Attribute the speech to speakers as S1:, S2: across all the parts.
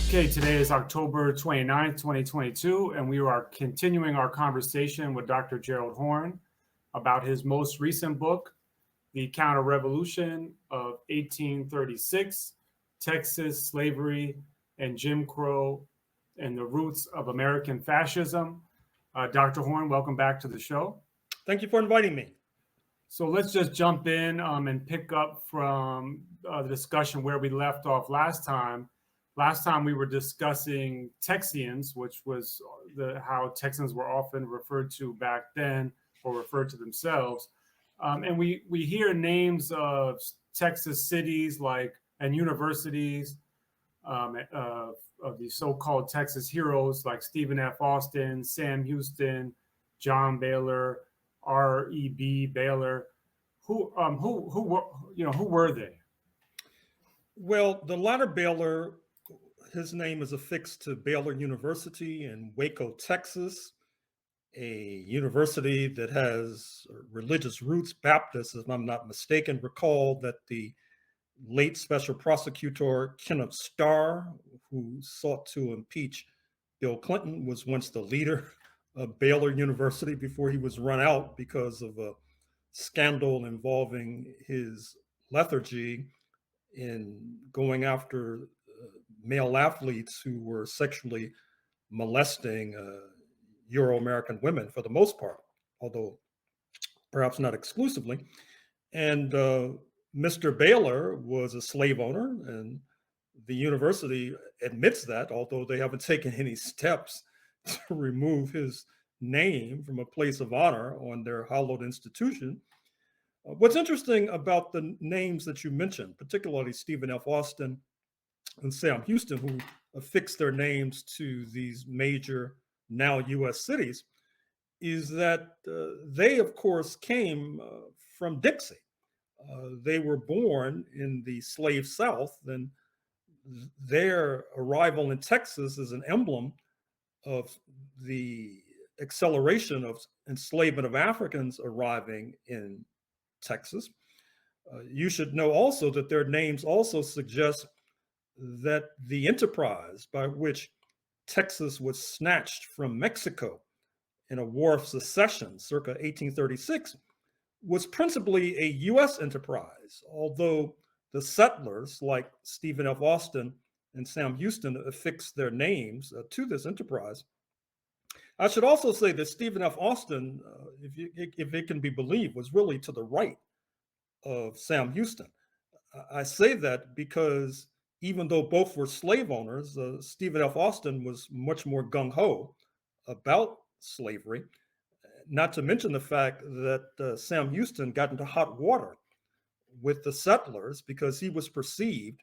S1: Okay, today is October 29th, 2022, and we are continuing our conversation with Dr. Gerald Horne about his most recent book, The Counter-Revolution of 1836, Texas Slavery and Jim Crow and the Roots of American Fascism. Dr. Horne, welcome back to the show.
S2: Thank you for inviting me.
S1: So let's just jump in and pick up from the discussion where we left off last time. Last time we were discussing Texians, which was how Texans were often referred to back then, or referred to themselves. And we hear names of Texas cities and universities of the so-called Texas heroes like Stephen F. Austin, Sam Houston, John Baylor, R.E.B. Baylor. Who were they?
S2: Well, the latter Baylor, his name is affixed to Baylor University in Waco, Texas, a university that has religious roots, Baptist, if I'm not mistaken. Recall that the late special prosecutor Kenneth Starr, who sought to impeach Bill Clinton, was once the leader of Baylor University before he was run out because of a scandal involving his lethargy in going after male athletes who were sexually molesting Euro-American women for the most part, although perhaps not exclusively. And Mr. Baylor was a slave owner, and the university admits that, although they haven't taken any steps to remove his name from a place of honor on their hallowed institution. What's interesting about the names that you mentioned, particularly Stephen F. Austin and Sam Houston, who affixed their names to these major now U.S. cities, is that they, of course, came from Dixie. They were born in the slave South, and their arrival in Texas is an emblem of the acceleration of enslavement of Africans arriving in Texas. You should know also that their names also suggest that the enterprise by which Texas was snatched from Mexico in a war of secession circa 1836 was principally a U.S. enterprise, although the settlers like Stephen F. Austin and Sam Houston affixed their names to this enterprise. I should also say that Stephen F. Austin, if it can be believed, was really to the right of Sam Houston. I say that because even though both were slave owners, Stephen F. Austin was much more gung-ho about slavery, not to mention the fact that Sam Houston got into hot water with the settlers because he was perceived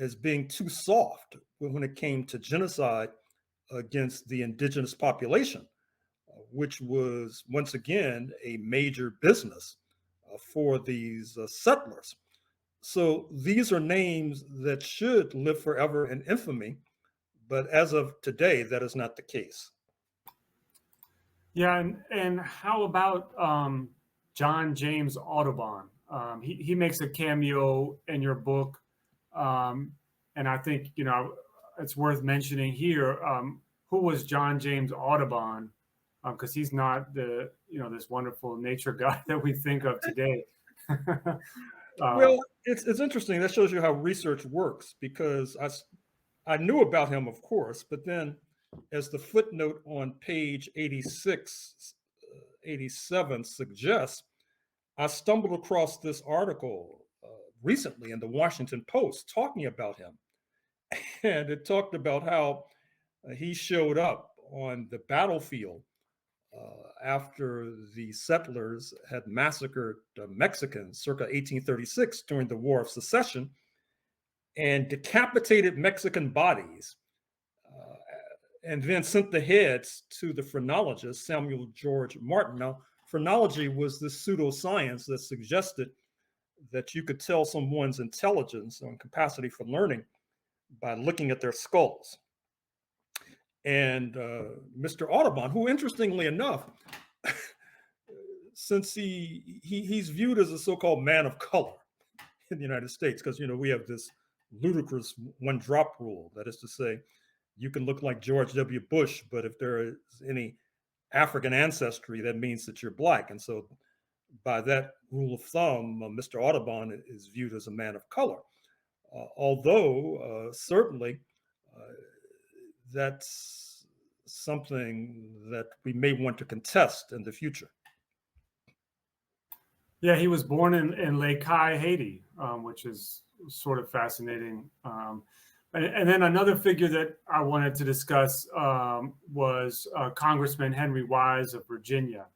S2: as being too soft when it came to genocide against the indigenous population, which was once again a major business for these settlers. So these are names that should live forever in infamy, but as of today, that is not the case.
S1: Yeah, and how about John James Audubon? He makes a cameo in your book, and I think it's worth mentioning here. Who was John James Audubon? Because he's not this wonderful nature guy that we think of today.
S2: Well, it's interesting. That shows you how research works, because I knew about him, of course, but then as the footnote on page 86, 87 suggests, I stumbled across this article recently in the Washington Post talking about him. And it talked about how he showed up on the battlefield after the settlers had massacred Mexicans circa 1836 during the War of Secession and decapitated Mexican bodies, and then sent the heads to the phrenologist Samuel George Martin. Now, phrenology was this pseudoscience that suggested that you could tell someone's intelligence and capacity for learning by looking at their skulls. And Mr. Audubon, who interestingly enough, since he's viewed as a so-called man of color in the United States, because we have this ludicrous one drop rule. That is to say, you can look like George W. Bush, but if there is any African ancestry, that means that you're Black. And so, by that rule of thumb, Mr. Audubon is viewed as a man of color. Although, certainly, that's something that we may want to contest in the future.
S1: Yeah, he was born in Lake Kai, Haiti, which is sort of fascinating. And then another figure that I wanted to discuss was Congressman Henry Wise of Virginia.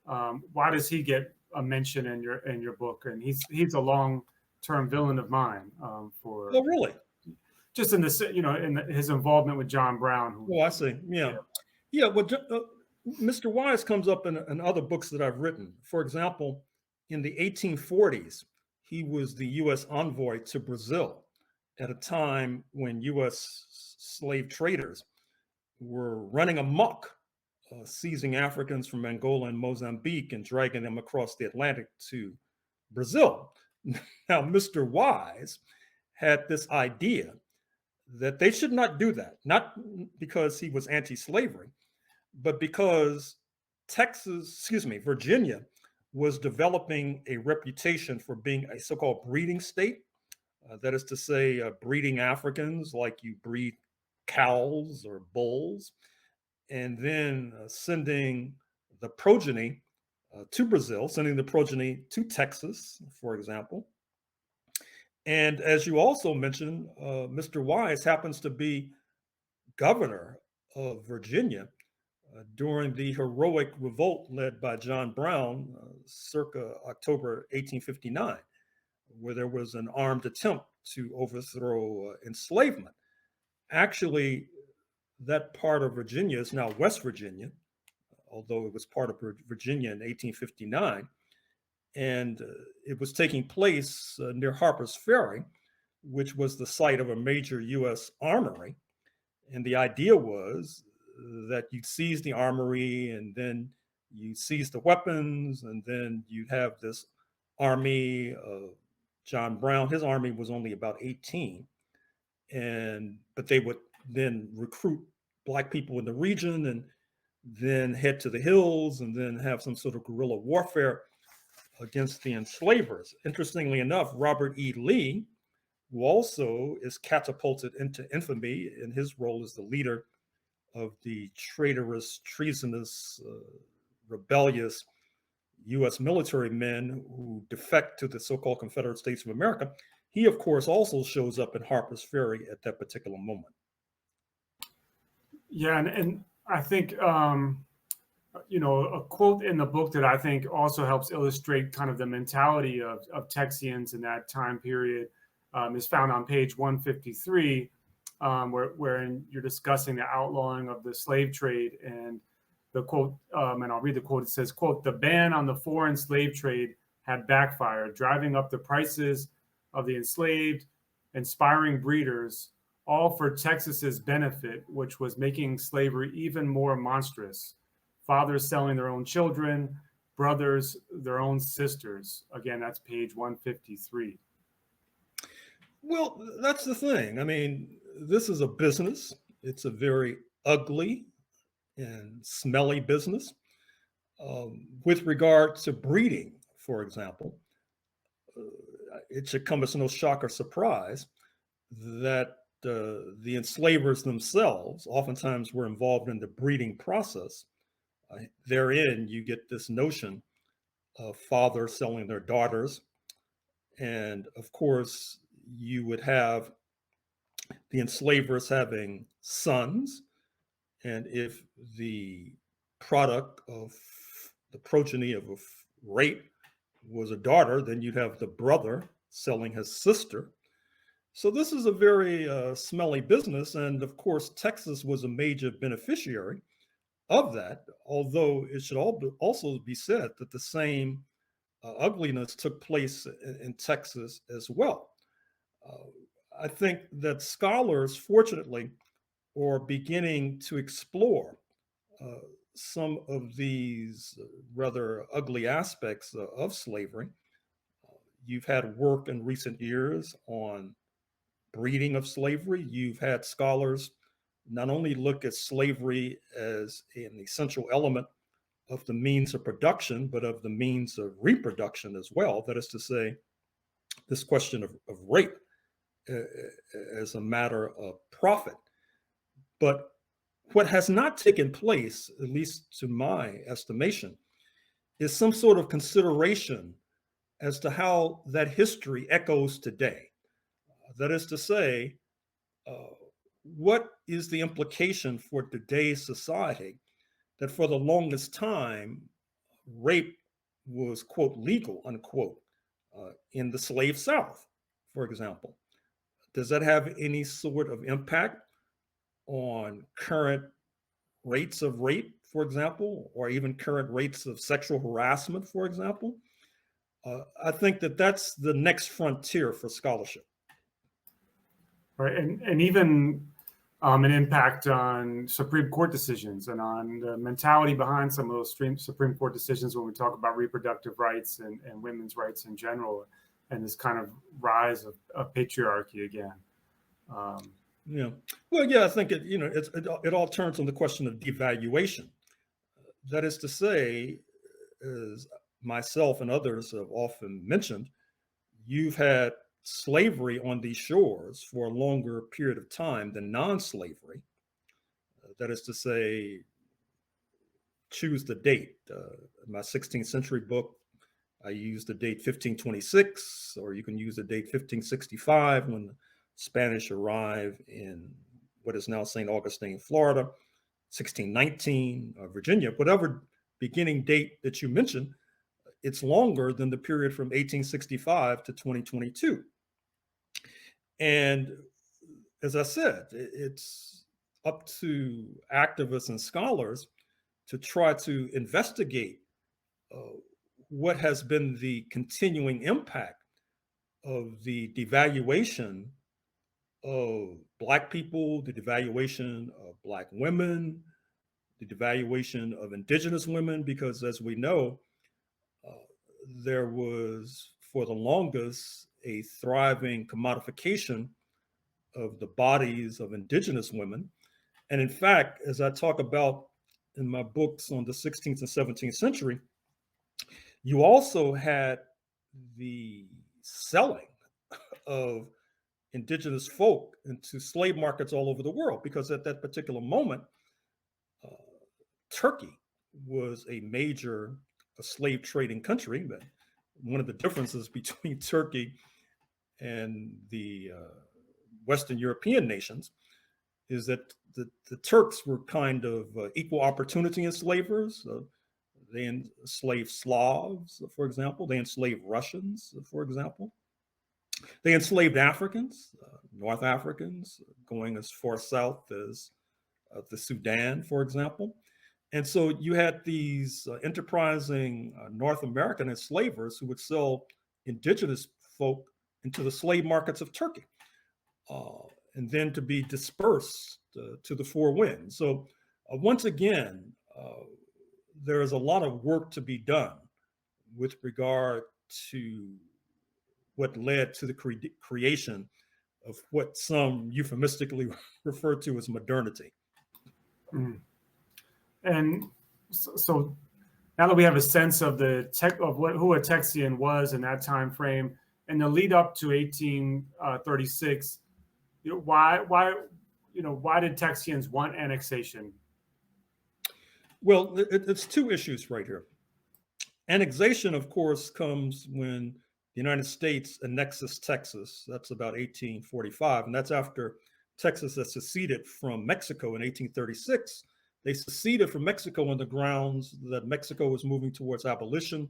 S1: Why does he get a mention in your book? And he's a long-term villain of mine for.
S2: Oh, really?
S1: Just in the in his involvement with John Brown.
S2: Oh, I see. Yeah. Well, Mr. Wise comes up in other books that I've written. For example, in the 1840s, he was the U.S. envoy to Brazil at a time when U.S. slave traders were running amok, seizing Africans from Angola and Mozambique and dragging them across the Atlantic to Brazil. Now, Mr. Wise had this idea that they should not do that, not because he was anti-slavery, but because Virginia was developing a reputation for being a so-called breeding state. That is to say, breeding Africans like you breed cows or bulls, and then sending the progeny to Brazil, sending the progeny to Texas, for example. And as you also mentioned, Mr. Wise happens to be governor of Virginia during the heroic revolt led by John Brown circa October 1859, where there was an armed attempt to overthrow enslavement. Actually, that part of Virginia is now West Virginia, although it was part of Virginia in 1859. And it was taking place near Harper's Ferry, which was the site of a major U.S. armory. And the idea was that you'd seize the armory and then you seize the weapons, and then you'd have this army of John Brown. His army was only about 18, but they would then recruit Black people in the region and then head to the hills and then have some sort of guerrilla warfare against the enslavers. Interestingly enough, Robert E. Lee, who also is catapulted into infamy in his role as the leader of the traitorous, treasonous, rebellious U.S. military men who defect to the so-called Confederate States of America, he, of course, also shows up in Harper's Ferry at that particular moment.
S1: Yeah, and I think a quote in the book that I think also helps illustrate kind of the mentality of Texians in that time period is found on page 153, wherein you're discussing the outlawing of the slave trade. And the quote, and I'll read the quote, it says, quote, "The ban on the foreign slave trade had backfired, driving up the prices of the enslaved, inspiring breeders, all for Texas's benefit, which was making slavery even more monstrous. Fathers selling their own children, brothers their own sisters." Again, that's page 153.
S2: Well, that's the thing. I mean, this is a business. It's a very ugly and smelly business. With regard to breeding, for example, it should come as no shock or surprise that the enslavers themselves oftentimes were involved in the breeding process. Therein, you get this notion of fathers selling their daughters. And of course, you would have the enslavers having sons. And if the product of the progeny of a rape was a daughter, then you'd have the brother selling his sister. So this is a very smelly business. And of course, Texas was a major beneficiary of that, although it should also be said that the same ugliness took place in Texas as well. I think that scholars, fortunately, are beginning to explore some of these rather ugly aspects of slavery. You've had work in recent years on breeding of slavery. You've had scholars not only look at slavery as an essential element of the means of production, but of the means of reproduction as well. That is to say, this question of rape as a matter of profit. But what has not taken place, at least to my estimation, is some sort of consideration as to how that history echoes today. That is to say, what is the implication for today's society that for the longest time, rape was, quote, legal, unquote, in the slave South, for example? Does that have any sort of impact on current rates of rape, for example, or even current rates of sexual harassment, for example? I think that that's the next frontier for scholarship.
S1: Right, and even an impact on Supreme Court decisions and on the mentality behind some of those Supreme Court decisions when we talk about reproductive rights and women's rights in general, and this kind of rise of patriarchy again.
S2: Yeah, well, yeah, I think it all turns on the question of devaluation. That is to say, as myself and others have often mentioned, you've had slavery on these shores for a longer period of time than non-slavery. That is to say, choose the date. In my 16th century book, I use the date 1526, or you can use the date 1565 when the Spanish arrive in what is now St. Augustine, Florida, 1619, Virginia, whatever beginning date that you mentioned, it's longer than the period from 1865 to 2022. And as I said, it's up to activists and scholars to try to investigate what has been the continuing impact of the devaluation of Black people, the devaluation of Black women, the devaluation of Indigenous women, because as we know, there was for the longest a thriving commodification of the bodies of Indigenous women. And in fact, as I talk about in my books on the 16th and 17th century, you also had the selling of Indigenous folk into slave markets all over the world, because at that particular moment, Turkey was a major slave trading country. But one of the differences between Turkey and the Western European nations is that the Turks were kind of equal opportunity enslavers. They enslaved Slavs, for example. They enslaved Russians, for example. They enslaved Africans, North Africans, going as far south as the Sudan, for example. And so you had these enterprising North American enslavers who would sell indigenous folk into the slave markets of Turkey, and then to be dispersed to the four winds. So once again, there is a lot of work to be done with regard to what led to the creation of what some euphemistically refer to as modernity.
S1: Mm. And so now that we have a sense of who a Texian was in that time frame, and the lead up to 1836, why did Texians want annexation?
S2: Well, it's two issues right here. Annexation, of course, comes when the United States annexes Texas. That's about 1845, and that's after Texas has seceded from Mexico in 1836. They seceded from Mexico on the grounds that Mexico was moving towards abolition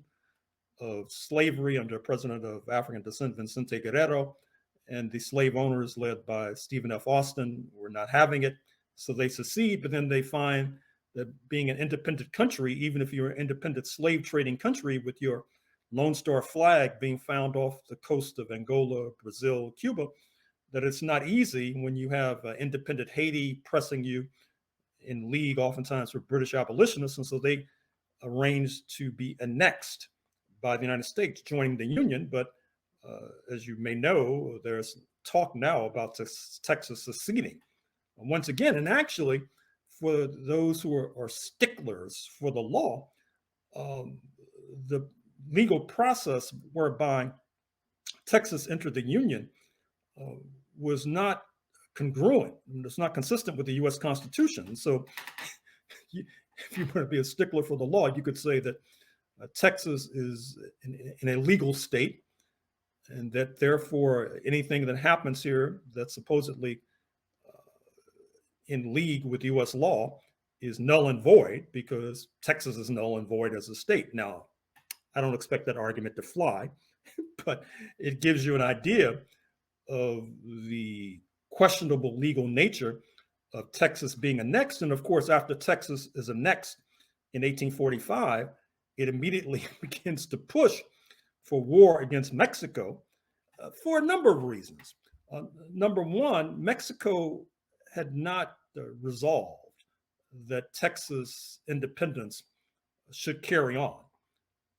S2: of slavery under president of African descent, Vicente Guerrero, and the slave owners led by Stephen F. Austin were not having it. So they secede, but then they find that being an independent country, even if you're an independent slave trading country with your Lone Star flag being found off the coast of Angola, Brazil, Cuba, that it's not easy when you have independent Haiti pressing you in league, oftentimes with British abolitionists. And so they arranged to be annexed by the United States, joining the Union. But as you may know, there's talk now about Texas seceding. Once again, and actually, for those who are sticklers for the law, the legal process whereby Texas entered the Union was not congruent. It's not consistent with the U.S. Constitution. So, if you want to be a stickler for the law, you could say that Texas is an illegal state, and that therefore anything that happens here that's supposedly in league with U.S. law is null and void because Texas is null and void as a state. Now, I don't expect that argument to fly, but it gives you an idea of the questionable legal nature of Texas being annexed. And of course, after Texas is annexed in 1845, it immediately begins to push for war against Mexico for a number of reasons. Number one, Mexico had not resolved that Texas independence should carry on.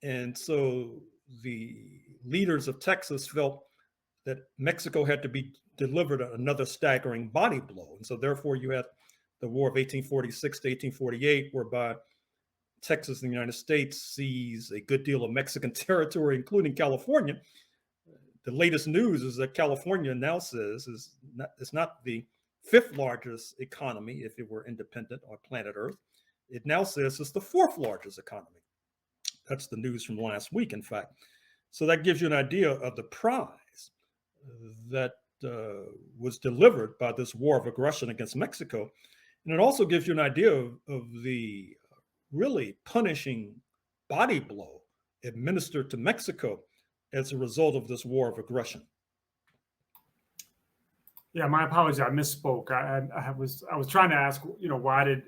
S2: And so the leaders of Texas felt that Mexico had to be delivered another staggering body blow. And so therefore you had the War of 1846 to 1848, whereby Texas and the United States seize a good deal of Mexican territory, including California. The latest news is that California now says it's not the fifth largest economy if it were independent on planet Earth. It now says it's the fourth largest economy. That's the news from last week, in fact. So that gives you an idea of the prize that was delivered by this war of aggression against Mexico. And it also gives you an idea of the really punishing body blow administered to Mexico as a result of this war of aggression.
S1: Yeah, my apologies. I misspoke. I was trying to ask, why did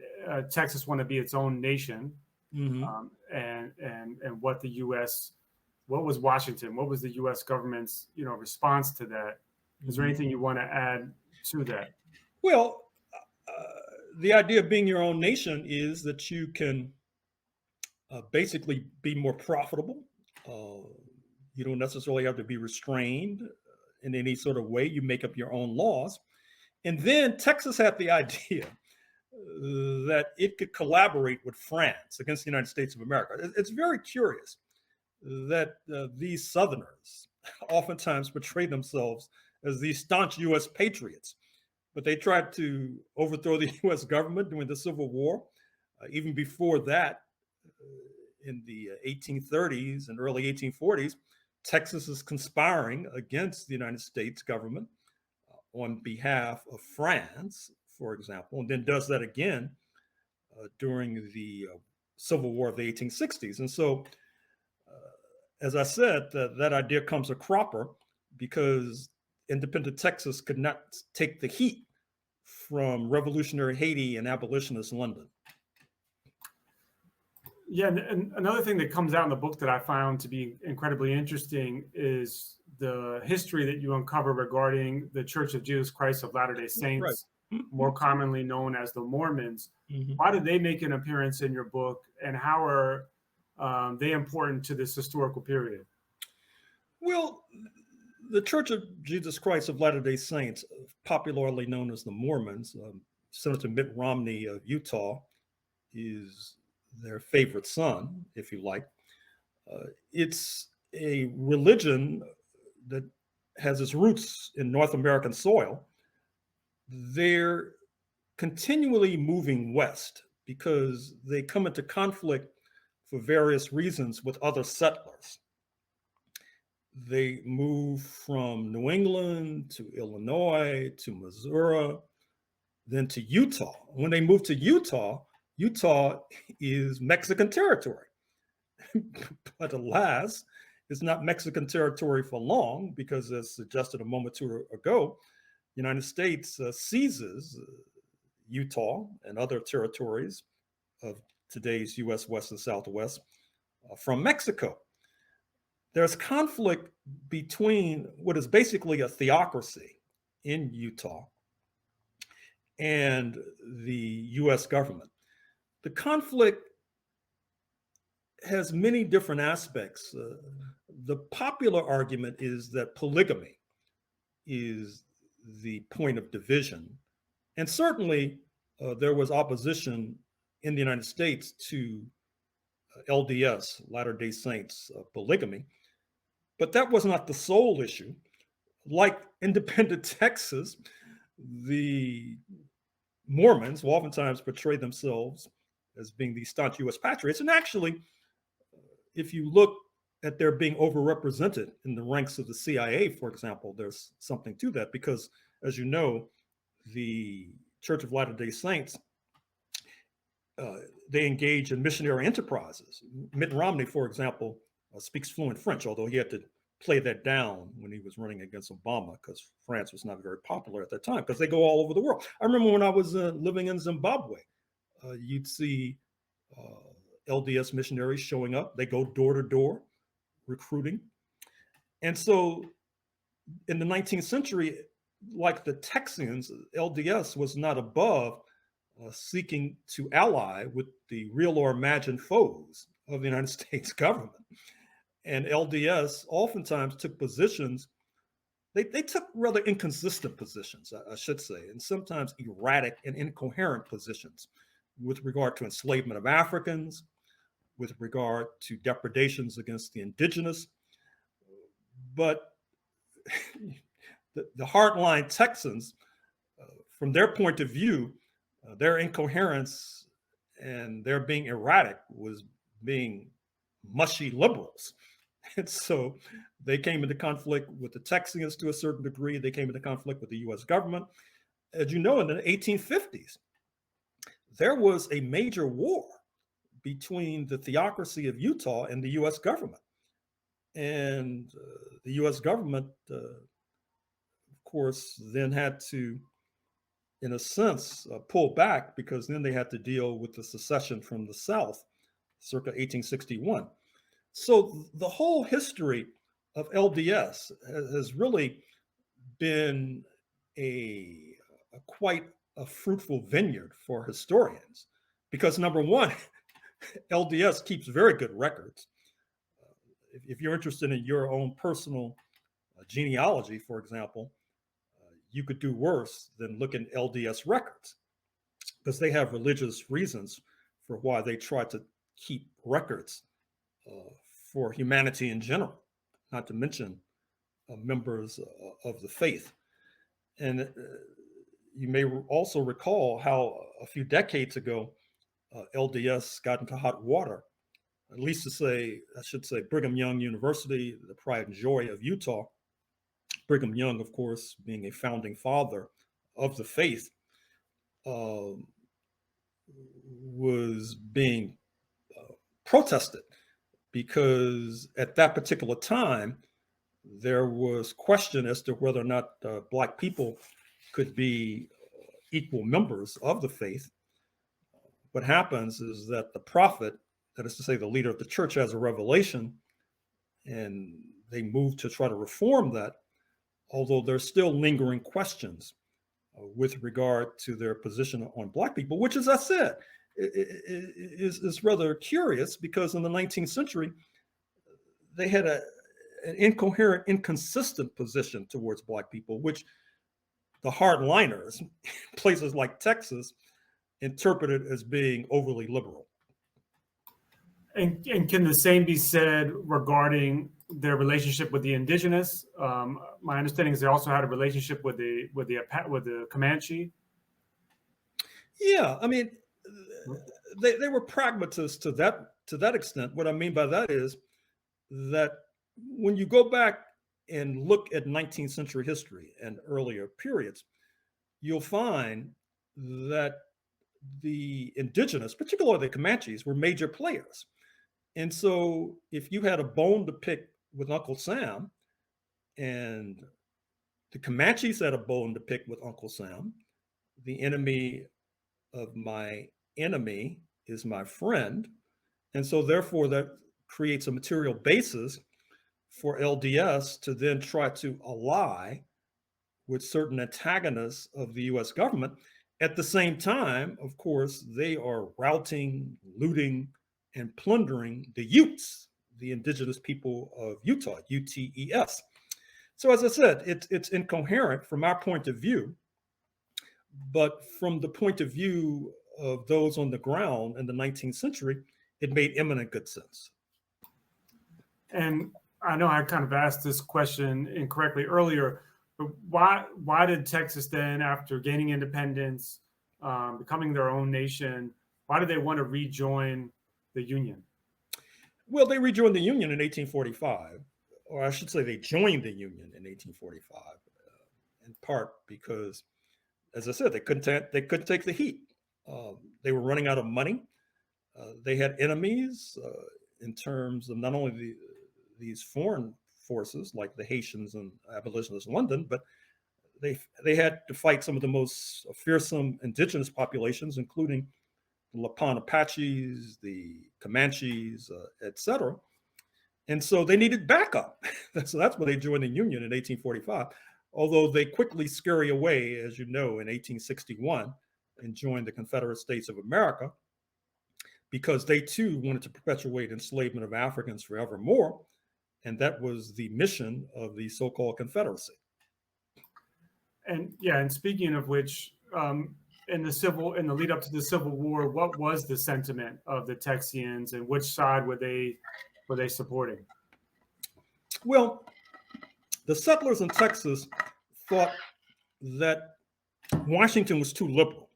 S1: Texas want to be its own nation, and what the U.S. what was Washington, what was the U.S. government's response to that? Is there anything you want to add to that?
S2: Well, the idea of being your own nation is that you can basically be more profitable. You don't necessarily have to be restrained in any sort of way. You make up your own laws. And then Texas had the idea that it could collaborate with France against the United States of America. It's very curious that these Southerners oftentimes portray themselves as these staunch U.S. patriots, but they tried to overthrow the U.S. government during the Civil War. Even before that, in the 1830s and early 1840s, Texas is conspiring against the United States government on behalf of France, for example, and then does that again during the Civil War of the 1860s. And so, as I said, that idea comes a cropper because independent Texas could not take the heat from revolutionary Haiti and abolitionist London.
S1: Yeah, and another thing that comes out in the book that I found to be incredibly interesting is the history that you uncover regarding the Church of Jesus Christ of Latter-day Saints, right, more commonly known as the Mormons. Why did they make an appearance in your book, and how are they important to this historical period?
S2: Well, the Church of Jesus Christ of Latter-day Saints, popularly known as the Mormons, Senator Mitt Romney of Utah is their favorite son, if you like. It's a religion that has its roots in North American soil. They're continually moving west because they come into conflict for various reasons with other settlers. They move from New England to Illinois to Missouri, then to Utah. When they move to Utah, Utah is Mexican territory. But alas, it's not Mexican territory for long because, as suggested a moment or two ago, the United States seizes Utah and other territories of today's U.S. West and Southwest from Mexico. There's conflict between what is basically a theocracy in Utah and the U.S. government. The conflict has many different aspects. The popular argument is that polygamy is the point of division. And certainly there was opposition in the United States to LDS, Latter-day Saints polygamy, but that was not the sole issue. Like independent Texas, the Mormons will oftentimes portray themselves as being these staunch U.S. patriots. And actually, if you look at their being overrepresented in the ranks of the CIA, for example, there's something to that because, as you know, the Church of Latter-day Saints, they engage in missionary enterprises. Mitt Romney, for example, speaks fluent French, although he had to play that down when he was running against Obama because France was not very popular at that time because they go all over the world. I remember when I was living in Zimbabwe, you'd see LDS missionaries showing up. They go door to door recruiting. And so in the 19th century, like the Texians, LDS was not above seeking to ally with the real or imagined foes of the United States government. And LDS oftentimes took positions, they took rather inconsistent positions, I should say, and sometimes erratic and incoherent positions with regard to enslavement of Africans, with regard to depredations against the indigenous. But the hardline Texans, from their point of view, their incoherence and their being erratic was being mushy liberals. And so they came into conflict with the Texians to a certain degree. They came into conflict with the US government. As you know, in the 1850s, there was a major war between the theocracy of Utah and the US government. And the US government, of course, then had to, in a sense, pull back because then they had to deal with the secession from the South circa 1861. So the whole history of LDS has really been a quite a fruitful vineyard for historians because number one, LDS keeps very good records. If you're interested in your own personal genealogy, for example, you could do worse than look in LDS records because they have religious reasons for why they try to keep records for humanity in general, not to mention members of the faith. And you may also recall how a few decades ago, LDS got into hot water, at least I should say, Brigham Young University, the pride and joy of Utah. Brigham Young, of course, being a founding father of the faith, was being protested because at that particular time, there was question as to whether or not Black people could be equal members of the faith. What happens is that the prophet, that is to say the leader of the church, has a revelation and they move to try to reform that, although there's still lingering questions with regard to their position on Black people, which, as I said, is rather curious because in the 19th century, they had an incoherent, inconsistent position towards Black people, which the hardliners, places like Texas, interpreted as being overly liberal.
S1: And can the same be said regarding their relationship with the indigenous? My understanding is they also had a relationship with the Comanche.
S2: Yeah, I mean, they were pragmatists to that extent. What I mean by that is that when you go back and look at 19th century history and earlier periods, you'll find that the indigenous, particularly the Comanches, were major players. And so if you had a bone to pick with Uncle Sam, and the Comanches had a bone to pick with Uncle Sam, the enemy of my enemy is my friend. And so therefore that creates a material basis for LDS to then try to ally with certain antagonists of the US government. At the same time, of course, they are routing, looting, and plundering the Utes, the indigenous people of Utah, UTES. So as I said, it's incoherent from our point of view, but from the point of view of those on the ground in the 19th century, it made eminent good sense.
S1: And I know I kind of asked this question incorrectly earlier, but why did Texas then, after gaining independence, becoming their own nation, why did they want to rejoin the Union?
S2: Well, they rejoined the Union in 1845, or I should say they joined the Union in 1845, in part because, as I said, they couldn't take the heat. They were running out of money. They had enemies in terms of not only these foreign forces like the Haitians and abolitionists in London, but they had to fight some of the most fearsome indigenous populations, including the Lapon Apaches, the Comanches, etc. And so they needed backup. So that's why they joined the Union in 1845, although they quickly scurry away, as you know, in 1861 and joined the Confederate States of America because they too wanted to perpetuate enslavement of Africans forevermore. And that was the mission of the so-called Confederacy.
S1: And yeah, and speaking of which, in the lead up to the Civil War, what was the sentiment of the Texians, and which side were they supporting?
S2: Well, the settlers in Texas thought that Washington was too liberal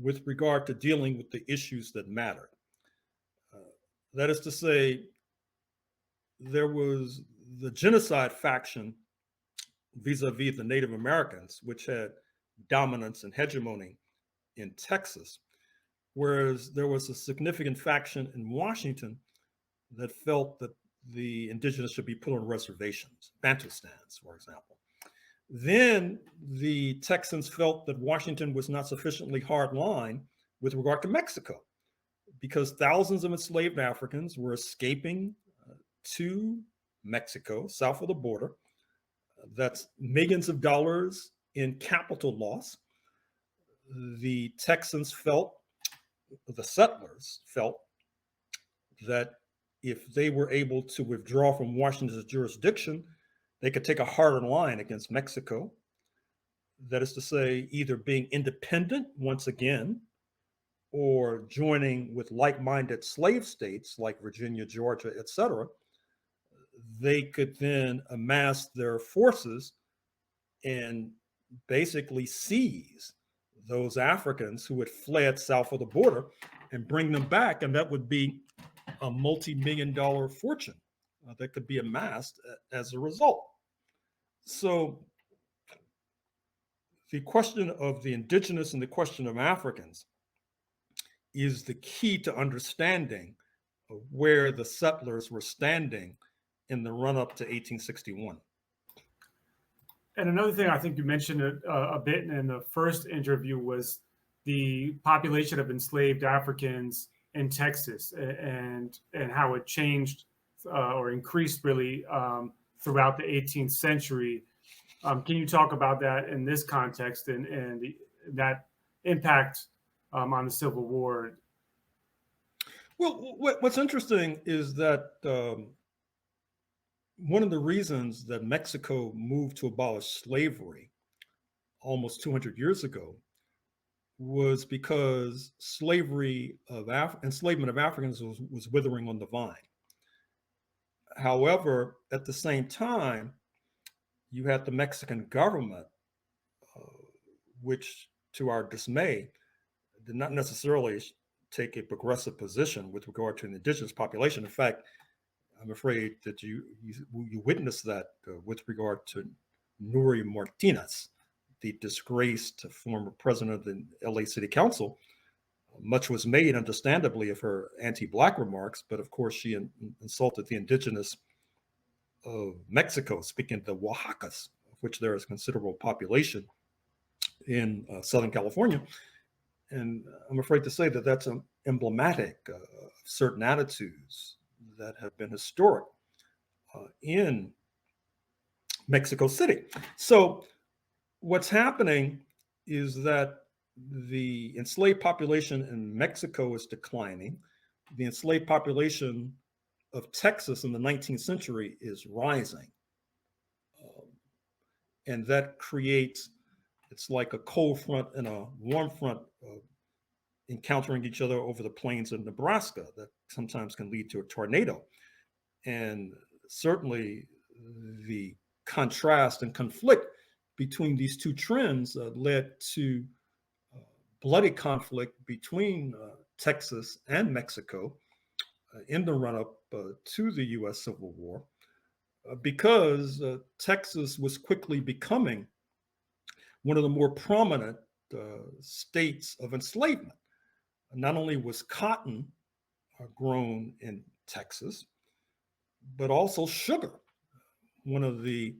S2: with regard to dealing with the issues that mattered. That is to say, there was the genocide faction vis-a-vis the Native Americans, which had dominance and hegemony in Texas, whereas there was a significant faction in Washington that felt that the indigenous should be put on reservations, Bantustans, for example. Then the Texans felt that Washington was not sufficiently hardline with regard to Mexico, because thousands of enslaved Africans were escaping to Mexico, south of the border. That's millions of dollars in capital loss. The Texans felt, the settlers felt, that if they were able to withdraw from Washington's jurisdiction, they could take a harder line against Mexico. That is to say, either being independent once again, or joining with like-minded slave states like Virginia, Georgia, etc. They could then amass their forces and basically seize those Africans who had fled south of the border and bring them back, and that would be a multi-million-dollar fortune that could be amassed as a result. So the question of the indigenous and the question of Africans is the key to understanding of where the settlers were standing in the run-up to 1861.
S1: And another thing I think you mentioned a bit in the first interview was the population of enslaved Africans in Texas, and how it changed or increased really throughout the 18th century. Can you talk about that in this context and that impact on the Civil War?
S2: Well, what's interesting is that one of the reasons that Mexico moved to abolish slavery almost 200 years ago was because enslavement of Africans was withering on the vine. However, at the same time, you had the Mexican government, which, to our dismay, did not necessarily take a progressive position with regard to an indigenous population. In fact, I'm afraid that you witnessed that with regard to Nuri Martinez, the disgraced former president of the LA City Council. Much was made, understandably, of her anti-Black remarks, but of course she insulted the indigenous of Mexico, speaking of the Oaxacas, of which there is considerable population in Southern California. And I'm afraid to say that that's emblematic of certain attitudes that have been historic in Mexico City. So what's happening is that the enslaved population in Mexico is declining. The enslaved population of Texas in the 19th century is rising. And that creates, it's like a cold front and a warm front encountering each other over the plains of Nebraska that sometimes can lead to a tornado. And certainly the contrast and conflict between these two trends led to bloody conflict between Texas and Mexico in the run-up to the U.S. Civil War, because Texas was quickly becoming one of the more prominent states of enslavement. Not only was cotton grown in Texas, but also sugar. One of the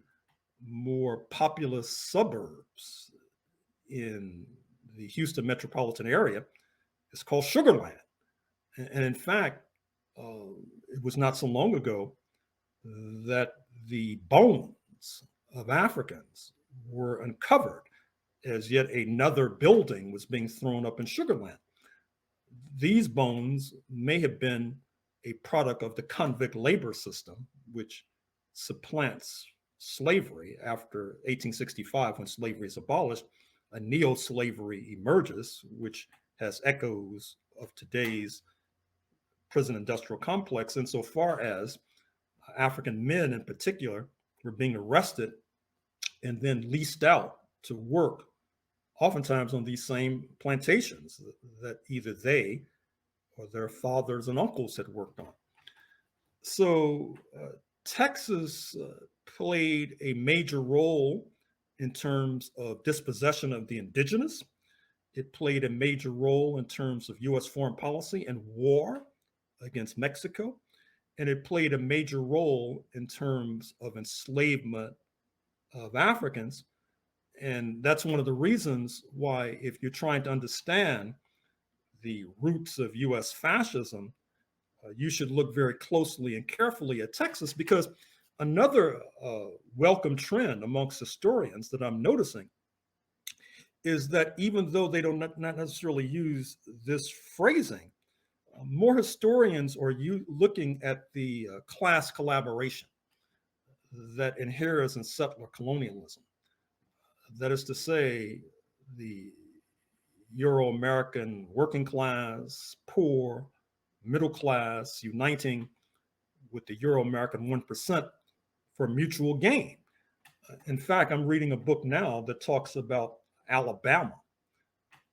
S2: more populous suburbs in the Houston metropolitan area is called Sugarland. And in fact, it was not so long ago that the bones of Africans were uncovered as yet another building was being thrown up in Sugarland. These bones may have been a product of the convict labor system, which supplants slavery after 1865, when slavery is abolished. A neo-slavery emerges, which has echoes of today's prison industrial complex, insofar as African men in particular were being arrested and then leased out to work, oftentimes on these same plantations that either they or their fathers and uncles had worked on. So Texas played a major role in terms of dispossession of the indigenous. It played a major role in terms of U.S. foreign policy and war against Mexico. And it played a major role in terms of enslavement of Africans. And that's one of the reasons why, if you're trying to understand the roots of U.S. fascism, you should look very closely and carefully at Texas, because another welcome trend amongst historians that I'm noticing is that even though they don't not necessarily use this phrasing, more historians are looking at the class collaboration that inheres in settler colonialism. That is to say, the Euro-American working class, poor, middle class uniting with the Euro-American 1% for mutual gain. In fact, I'm reading a book now that talks about Alabama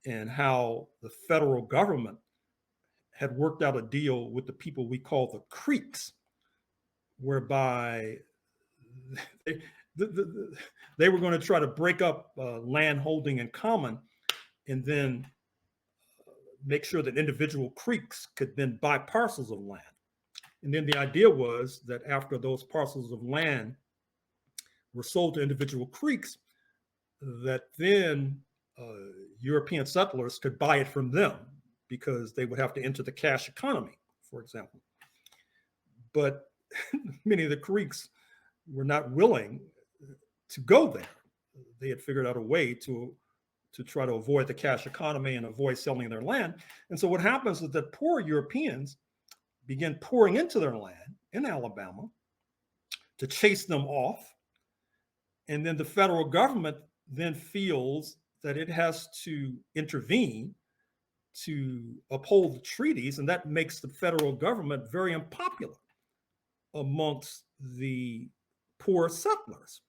S2: and how the federal government had worked out a deal with the people we call the Creeks, whereby they were going to try to break up land holding in common and then make sure that individual creeks could then buy parcels of land. And then the idea was that after those parcels of land were sold to individual creeks, that then European settlers could buy it from them, because they would have to enter the cash economy, for example. But many of the creeks were not willing to go there. They had figured out a way to try to avoid the cash economy and avoid selling their land. And so what happens is that poor Europeans begin pouring into their land in Alabama to chase them off. And then the federal government then feels that it has to intervene to uphold the treaties, and that makes the federal government very unpopular amongst the poor settlers.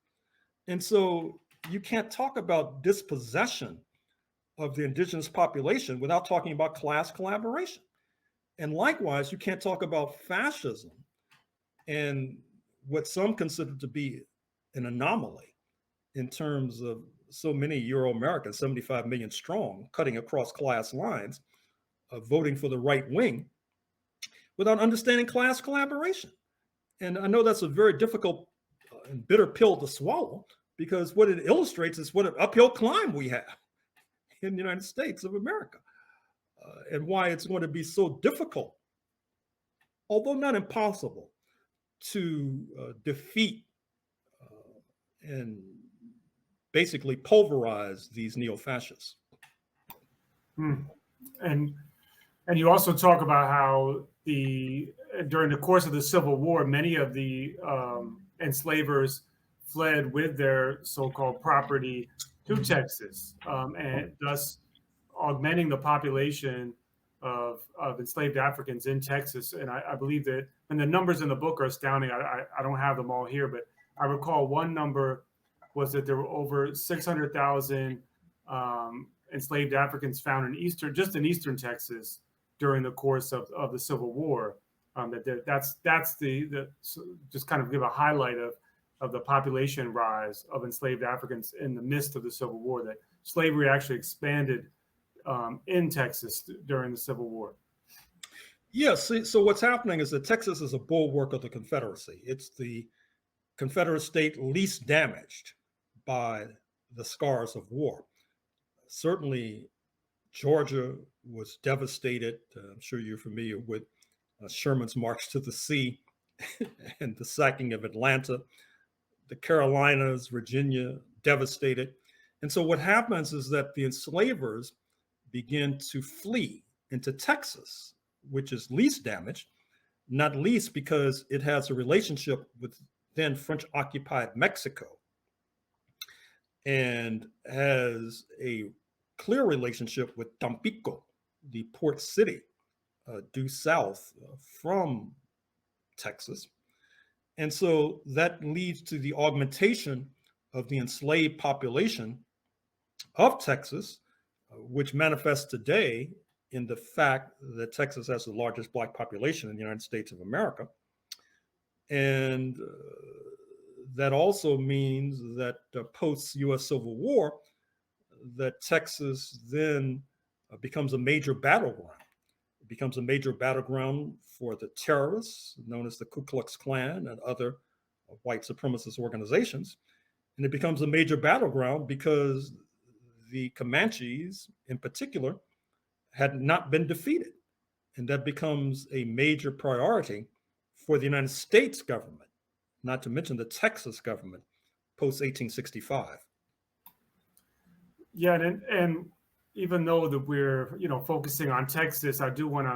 S2: And so you can't talk about dispossession of the indigenous population without talking about class collaboration. And likewise, you can't talk about fascism and what some consider to be an anomaly in terms of so many Euro-Americans, 75 million strong, cutting across class lines, voting for the right wing without understanding class collaboration. And I know that's a very difficult and bitter pill to swallow, because what it illustrates is what an uphill climb we have in the United States of America, and why it's going to be so difficult, although not impossible, to defeat and basically pulverize these neo-fascists.
S1: And you also talk about how during the course of the Civil War, many of the enslavers fled with their so-called property to Texas, and thus augmenting the population of enslaved Africans in Texas. And I believe that, and the numbers in the book are astounding. I don't have them all here, but I recall one number was that there were over 600,000 enslaved Africans found in just in eastern Texas during the course of the Civil War. That's the just kind of give a highlight of the population rise of enslaved Africans in the midst of the Civil War. That slavery actually expanded in Texas during the Civil War.
S2: Yes. So what's happening is that Texas is a bulwark of the Confederacy. It's the Confederate state least damaged by the scars of war. Certainly, Georgia was devastated. I'm sure you're familiar with Sherman's March to the Sea and the sacking of Atlanta. The Carolinas, Virginia, devastated. And so what happens is that the enslavers begin to flee into Texas, which is least damaged, not least because it has a relationship with then French occupied Mexico and has a clear relationship with Tampico, the port city due south from Texas. And so that leads to the augmentation of the enslaved population of Texas, which manifests today in the fact that Texas has the largest Black population in the United States of America. And that also means that post-US Civil War, that Texas then becomes a major battleground. It becomes a major battleground for the terrorists known as the Ku Klux Klan and other white supremacist organizations. And it becomes a major battleground because the Comanches in particular had not been defeated. And that becomes a major priority for the United States government, not to mention the Texas government post 1865.
S1: Yeah, and even though that we're focusing on Texas, I don't want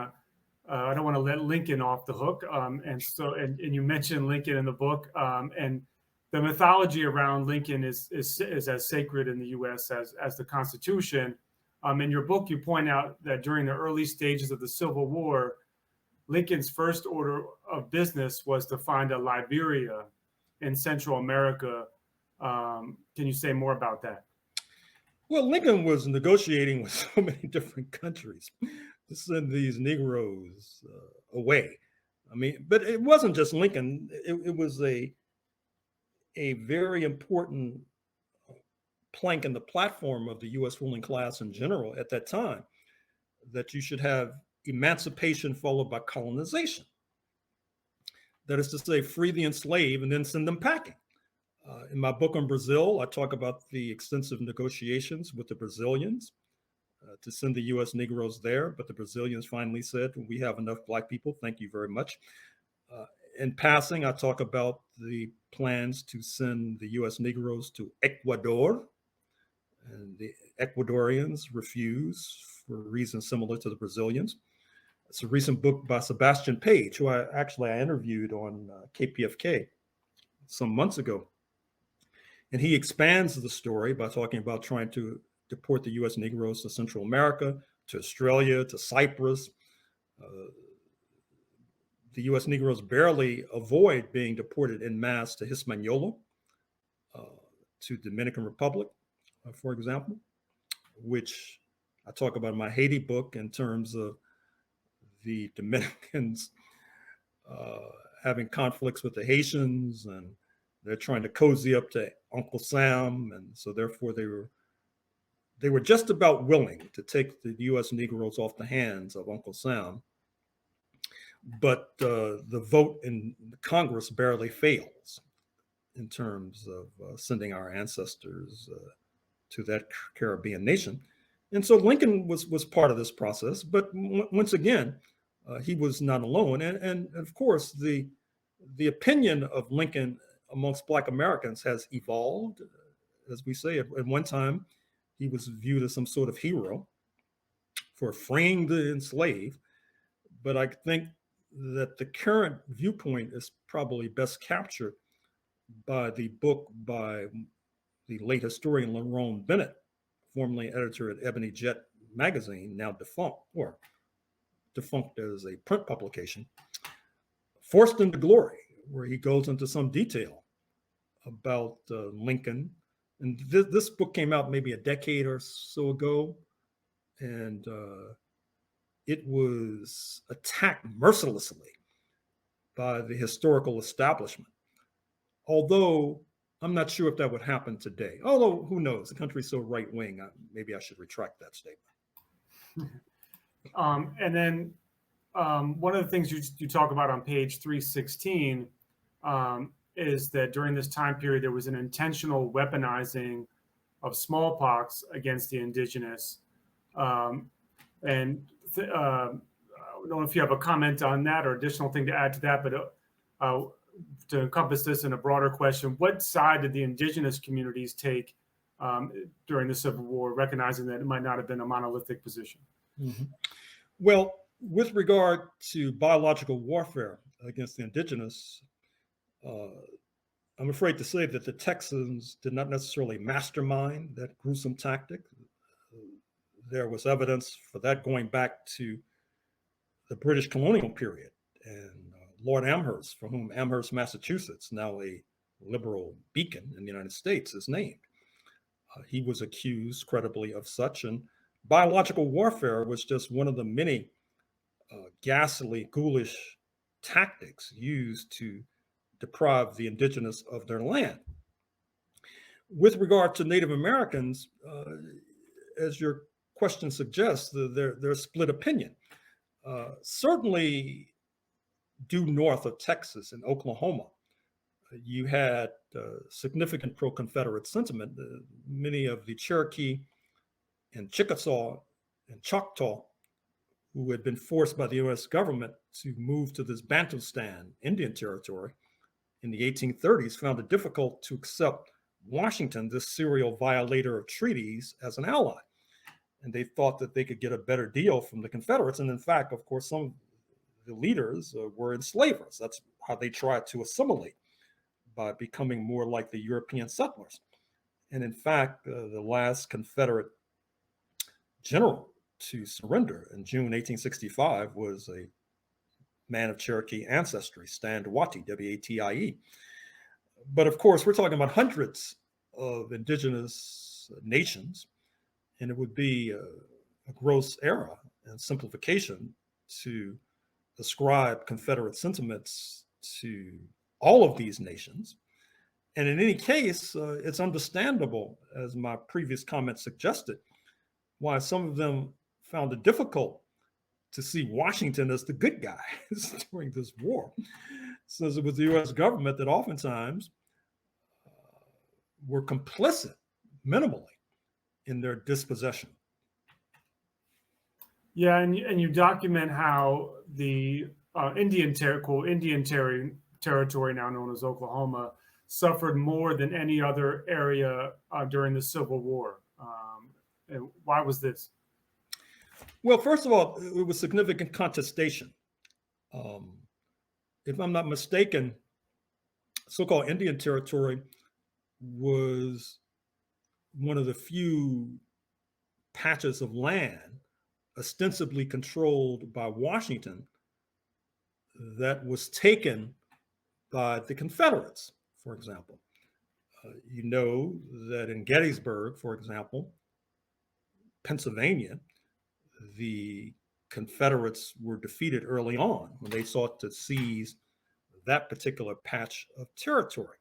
S1: to let Lincoln off the hook. And you mentioned Lincoln in the book, and the mythology around Lincoln is as sacred in the U.S. as the Constitution. In your book, you point out that during the early stages of the Civil War, Lincoln's first order of business was to find a Liberia in Central America. Can you say more about that?
S2: Well, Lincoln was negotiating with so many different countries to send these Negroes away. I mean, but it wasn't just Lincoln. It was a very important plank in the platform of the U.S. ruling class in general at that time, that you should have emancipation followed by colonization. That is to say, free the enslaved and then send them packing. In my book on Brazil, I talk about the extensive negotiations with the Brazilians to send the U.S. Negroes there, but the Brazilians finally said, we have enough Black people, thank you very much. In passing, I talk about the plans to send the U.S. Negroes to Ecuador, and the Ecuadorians refuse for reasons similar to the Brazilians. It's a recent book by Sebastian Page, who I interviewed on KPFK some months ago. And he expands the story by talking about trying to deport the U.S. Negroes to Central America, to Australia, to Cyprus. The U.S. Negroes barely avoid being deported en masse to Hispaniola, to Dominican Republic, for example, which I talk about in my Haiti book in terms of the Dominicans having conflicts with the Haitians, and they're trying to cozy up to Uncle Sam, and so therefore they were just about willing to take the U.S. Negroes off the hands of Uncle Sam, but the vote in Congress barely fails in terms of sending our ancestors to that Caribbean nation. And so Lincoln was part of this process, but once again, he was not alone. And of course, the opinion of Lincoln amongst Black Americans has evolved. As we say, at one time, he was viewed as some sort of hero for freeing the enslaved. But I think that the current viewpoint is probably best captured by the book by the late historian Lerone Bennett, formerly editor at Ebony Jet magazine, now defunct, or defunct as a print publication, Forced into Glory, where he goes into some detail about Lincoln. And this book came out maybe a decade or so ago, and it was attacked mercilessly by the historical establishment. Although I'm not sure if that would happen today. Although, who knows? The country's so right wing, maybe I should retract that statement.
S1: And then one of the things you talk about on page 316 is that during this time period, there was an intentional weaponizing of smallpox against the indigenous. I don't know if you have a comment on that or additional thing to add to that, but to encompass this in a broader question, what side did the indigenous communities take during the Civil War, recognizing that it might not have been a monolithic position?
S2: Mm-hmm. Well, with regard to biological warfare against the indigenous, I'm afraid to say that the Texans did not necessarily mastermind that gruesome tactic. There was evidence for that going back to the British colonial period, and Lord Amherst, for whom Amherst, Massachusetts, now a liberal beacon in the United States, is named. He was accused credibly of such, and biological warfare was just one of the many ghastly, ghoulish tactics used to deprive the indigenous of their land. With regard to Native Americans, as your question suggests, there's split opinion. Certainly, due north of Texas and Oklahoma, you had significant pro-Confederate sentiment. Many of the Cherokee and Chickasaw and Choctaw, who had been forced by the US government to move to this Bantustan Indian territory in the 1830s, found it difficult to accept Washington, this serial violator of treaties, as an ally. And they thought that they could get a better deal from the Confederates. And in fact, of course, some of the leaders were enslavers. That's how they tried to assimilate, by becoming more like the European settlers. And in fact, the last Confederate general to surrender in June 1865 was a man of Cherokee ancestry, Stand Watie, W-A-T-I-E. But of course, we're talking about hundreds of indigenous nations, and it would be a gross error and simplification to ascribe Confederate sentiments to all of these nations. And in any case, it's understandable, as my previous comment suggested, why some of them found it difficult to see Washington as the good guys during this war, since it was the US government that oftentimes were complicit, minimally, in their dispossession.
S1: Yeah, and you document how the Indian territory, now known as Oklahoma, suffered more than any other area during the Civil War. And why was this?
S2: Well, first of all, it was significant contestation. If I'm not mistaken, so-called Indian Territory was one of the few patches of land ostensibly controlled by Washington that was taken by the Confederates, for example. You know that in Gettysburg, for example, Pennsylvania, the Confederates were defeated early on when they sought to seize that particular patch of territory.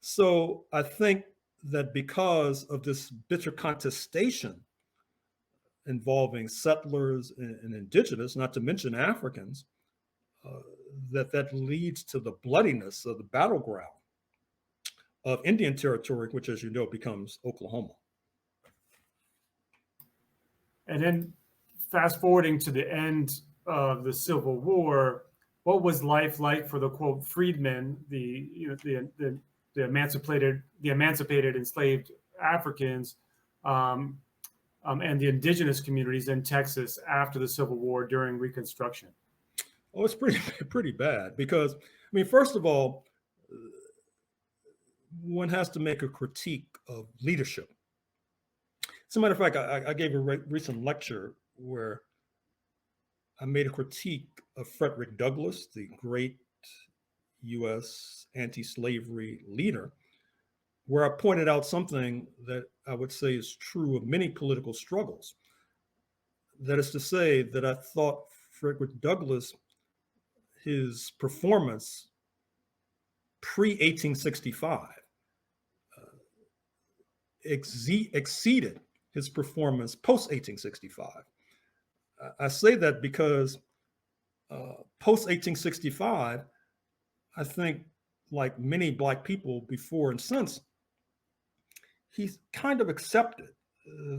S2: So I think that because of this bitter contestation involving settlers and indigenous, not to mention Africans, that leads to the bloodiness of the battleground of Indian Territory, which, as you know, becomes Oklahoma.
S1: And then fast forwarding to the end of the Civil War, what was life like for the quote freedmen, the emancipated enslaved Africans, and the indigenous communities in Texas after the Civil War during Reconstruction?
S2: Oh, it's pretty bad because, I mean, first of all, one has to make a critique of leadership. As a matter of fact, I gave a recent lecture where I made a critique of Frederick Douglass, the great US anti-slavery leader, where I pointed out something that I would say is true of many political struggles. That is to say that I thought Frederick Douglass, his performance pre-1865 exceeded his performance post-1865. I say that because post-1865, I think, like many Black people before and since, he's kind of accepted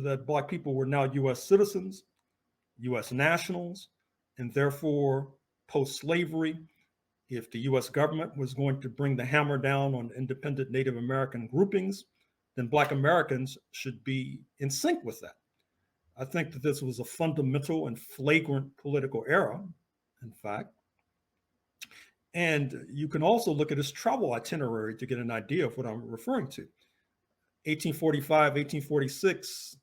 S2: that Black people were now US citizens, US nationals, and therefore post-slavery, if the US government was going to bring the hammer down on independent Native American groupings, then Black Americans should be in sync with that. I think that this was a fundamental and flagrant political error, in fact. And you can also look at his travel itinerary to get an idea of what I'm referring to. 1845, 1846,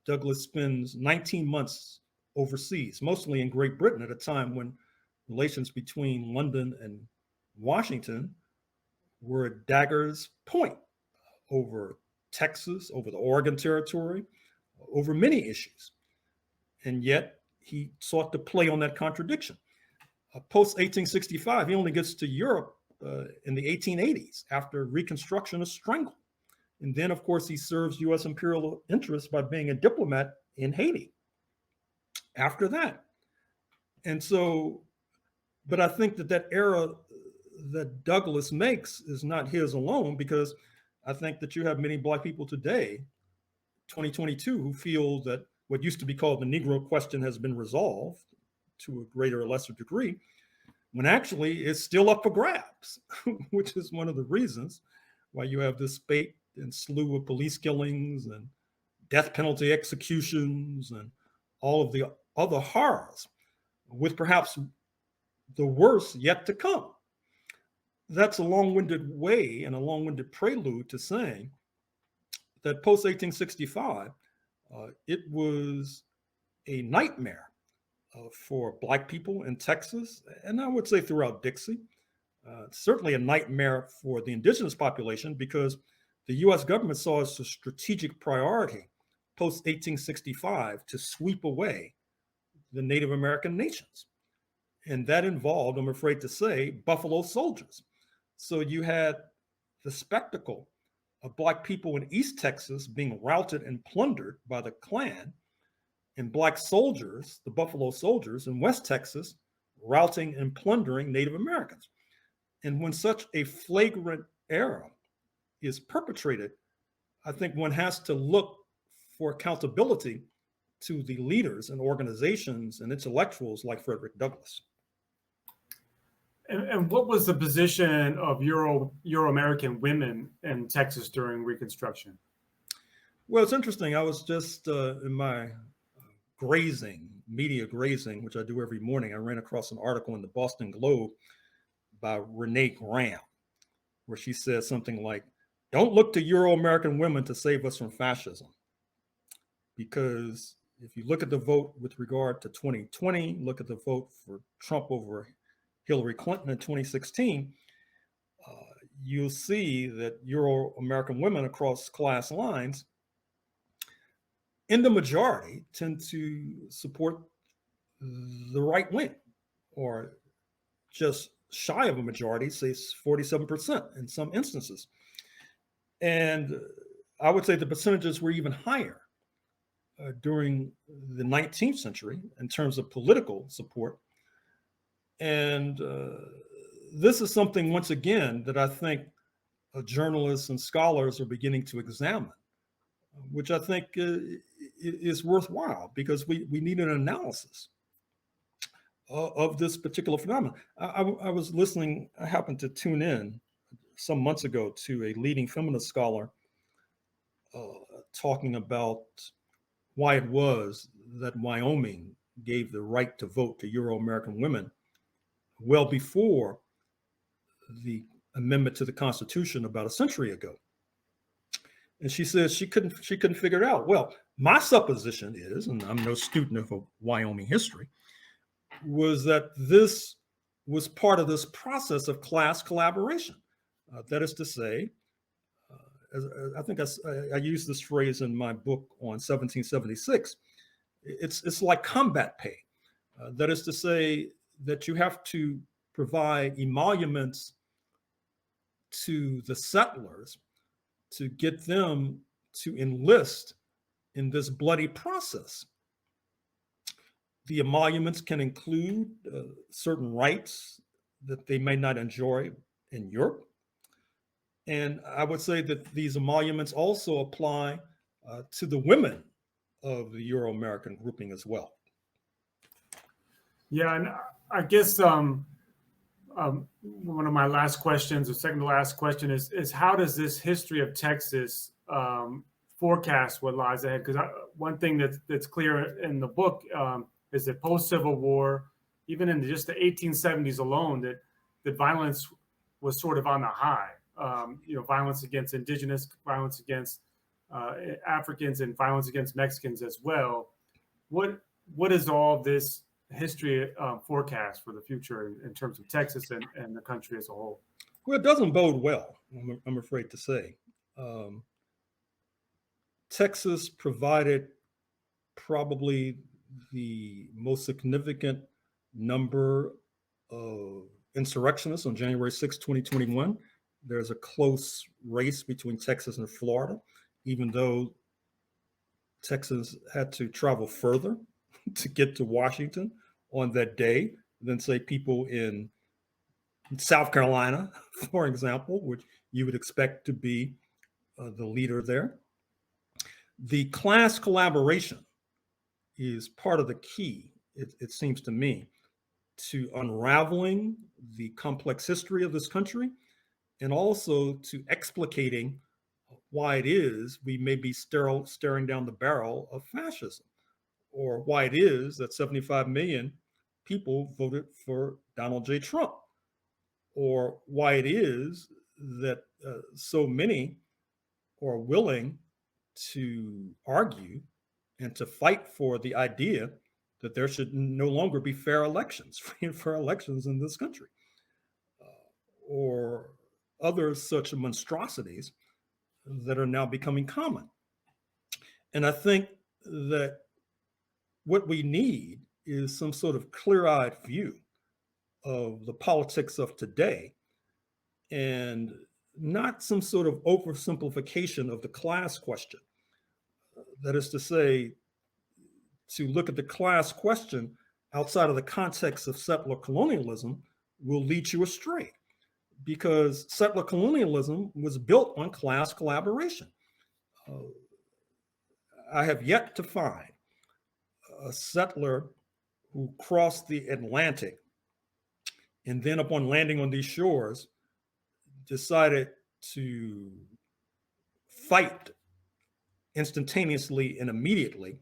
S2: Douglass spends 19 months overseas, mostly in Great Britain, at a time when relations between London and Washington were at dagger's point over Texas, over the Oregon Territory, over many issues. And yet he sought to play on that contradiction. Post 1865, he only gets to Europe in the 1880s after Reconstruction is strangled. And then, of course, he serves US imperial interests by being a diplomat in Haiti after that. And so, but I think that that error that Douglass makes is not his alone, because I think that you have many Black people today, 2022, who feel that what used to be called the Negro question has been resolved to a greater or lesser degree, when actually it's still up for grabs, which is one of the reasons why you have this spate and slew of police killings and death penalty executions and all of the other horrors, with perhaps the worst yet to come. That's a long-winded way and a long-winded prelude to saying that post-1865, it was a nightmare for Black people in Texas, and I would say throughout Dixie. Certainly a nightmare for the indigenous population, because the US government saw as a strategic priority post-1865 to sweep away the Native American nations. And that involved, I'm afraid to say, Buffalo soldiers. So you had the spectacle of Black people in East Texas being routed and plundered by the Klan, and Black soldiers, the Buffalo soldiers in West Texas, routing and plundering Native Americans. And when such a flagrant error is perpetrated, I think one has to look for accountability to the leaders and organizations and intellectuals like Frederick Douglass.
S1: And what was the position of Euro-American women in Texas during Reconstruction?
S2: Well, it's interesting. I was just in my media grazing, which I do every morning, I ran across an article in the Boston Globe by Renee Graham, where she says something like, "Don't look to Euro-American women to save us from fascism." Because if you look at the vote with regard to 2020, look at the vote for Trump over Hillary Clinton in 2016, you'll see that Euro-American women across class lines, in the majority, tend to support the right wing, or just shy of a majority, say 47% in some instances. And I would say the percentages were even higher during the 19th century in terms of political support. And this is something, once again, that I think journalists and scholars are beginning to examine, which I think is worthwhile, because we need an analysis of this particular phenomenon. I was listening, I happened to tune in some months ago to a leading feminist scholar talking about why it was that Wyoming gave the right to vote to Euro-American women well before the amendment to the Constitution about a century ago. And she says she couldn't figure it out. Well, my supposition is, and I'm no student of Wyoming history, was that this was part of this process of class collaboration. That is to say, I think I used this phrase in my book on 1776. It's like combat pay. That is to say that you have to provide emoluments to the settlers to get them to enlist in this bloody process. The emoluments can include certain rights that they may not enjoy in Europe. And I would say that these emoluments also apply to the women of the Euro-American grouping as well.
S1: Yeah, and I guess one of my last questions, or second to last question, is how does this history of Texas forecast what lies ahead? Because one thing that's clear in the book is that post-Civil War, even in just the 1870s alone, that violence was sort of on the high. Violence against indigenous, violence against Africans, and violence against Mexicans as well. What is all this history forecast for the future in terms of Texas and the country as a whole?
S2: Well, it doesn't bode well, I'm afraid to say. Texas provided probably the most significant number of insurrectionists on January 6, 2021. There's a close race between Texas and Florida, even though Texas had to travel further to get to Washington on that day than, say, people in South Carolina, for example, which you would expect to be the leader there. The class collaboration is part of the key, it seems to me, to unraveling the complex history of this country, and also to explicating why it is we may be staring down the barrel of fascism, or why it is that 75 million people voted for Donald J. Trump, or why it is that so many are willing to argue and to fight for the idea that there should no longer be fair elections, free and fair elections in this country, or other such monstrosities that are now becoming common. And I think that what we need is some sort of clear-eyed view of the politics of today, and not some sort of oversimplification of the class question. That is to say, to look at the class question outside of the context of settler colonialism will lead you astray, because settler colonialism was built on class collaboration. I have yet to find a settler who crossed the Atlantic and then, upon landing on these shores, decided to fight instantaneously and immediately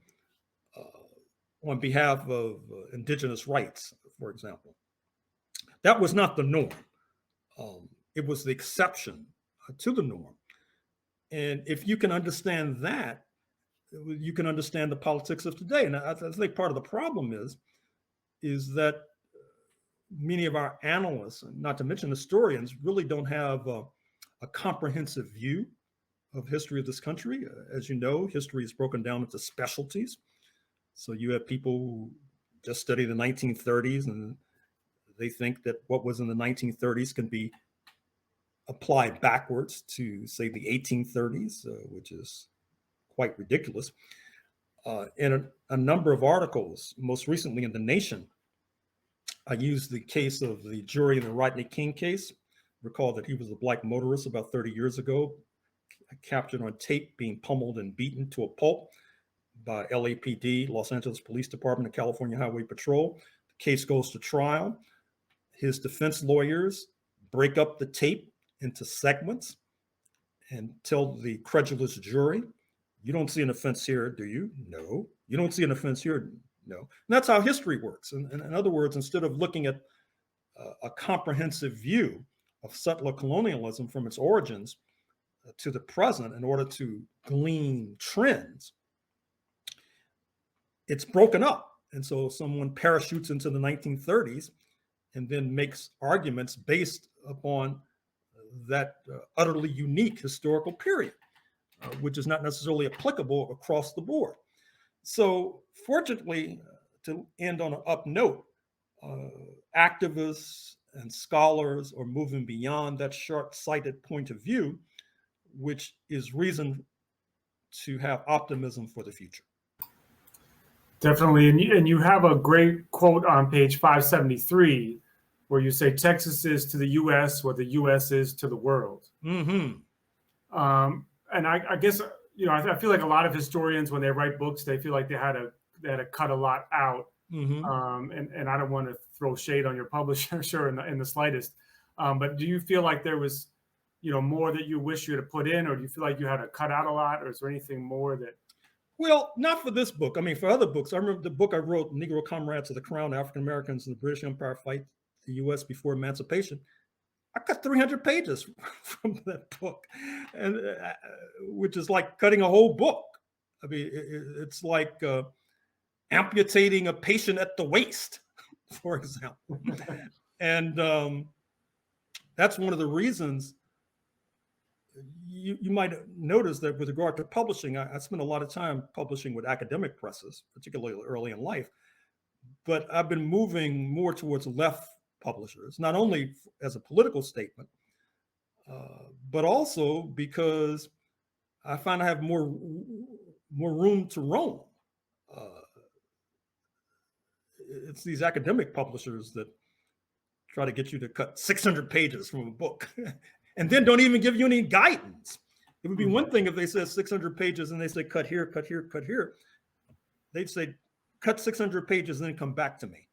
S2: on behalf of indigenous rights, for example. That was not the norm. It was the exception to the norm. And if you can understand that, you can understand the politics of today. And I think part of the problem is that many of our analysts, not to mention historians, really don't have a comprehensive view of history of this country. As you know, history is broken down into specialties. So you have people who just study the 1930s, and they think that what was in the 1930s can be applied backwards to, say, the 1830s, which is quite ridiculous. In a number of articles, most recently in The Nation, I used the case of the jury in the Rodney King case. Recall that he was a black motorist about 30 years ago, captured on tape being pummeled and beaten to a pulp by LAPD, Los Angeles Police Department, and California Highway Patrol. The case goes to trial. His defense lawyers break up the tape into segments and tell the credulous jury, you don't see an offense here, do you? No. You don't see an offense here? No. And that's how history works. And in other words, instead of looking at a comprehensive view of settler colonialism from its origins to the present in order to glean trends, it's broken up. And so someone parachutes into the 1930s and then makes arguments based upon that utterly unique historical period, which is not necessarily applicable across the board. So fortunately, to end on an up note, activists and scholars are moving beyond that short-sighted point of view, which is reason to have optimism for the future.
S1: Definitely. And you have a great quote on page 573 where you say Texas is to the U.S. what the U.S. is to the world.
S2: Mm-hmm.
S1: And I guess, I feel like a lot of historians, when they write books, they feel like they had to cut a lot out.
S2: Mm-hmm.
S1: And I don't want to throw shade on your publisher, sure, in the slightest. But do you feel like there was, more that you wish you had put in, or do you feel like you had to cut out a lot, or is there anything more that?
S2: Well, not for this book. I mean, for other books. I remember the book I wrote, Negro Comrades of the Crown, African Americans in the British Empire Fight the U.S. Before Emancipation. I cut 300 pages from that book, and which is like cutting a whole book. I mean, it's like amputating a patient at the waist, for example. And that's one of the reasons you might notice that with regard to publishing, I spent a lot of time publishing with academic presses, particularly early in life, but I've been moving more towards left publishers, not only as a political statement, but also because I find I have more room to roam. It's these academic publishers that try to get you to cut 600 pages from a book and then don't even give you any guidance. It would be one thing if they said 600 pages and they say, cut here, cut here, cut here. They'd say, cut 600 pages and then come back to me.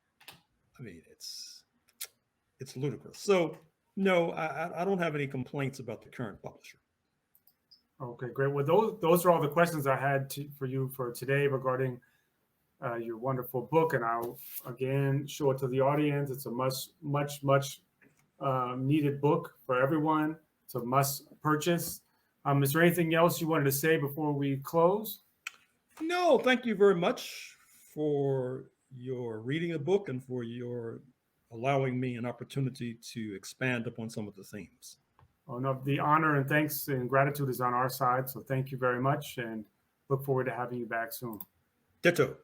S2: I mean, it's ludicrous. So no, I don't have any complaints about the current publisher.
S1: Okay, great. Well, those are all the questions I had for you for today regarding your wonderful book, and I'll again show it to the audience. It's a much needed book for everyone. It's a must purchase. Is there anything else you wanted to say before we close?
S2: No, thank you very much for your reading the book and for your allowing me an opportunity to expand upon some of the themes.
S1: Oh, no, the honor and thanks and gratitude is on our side. So thank you very much, and look forward to having you back soon.
S2: Ditto.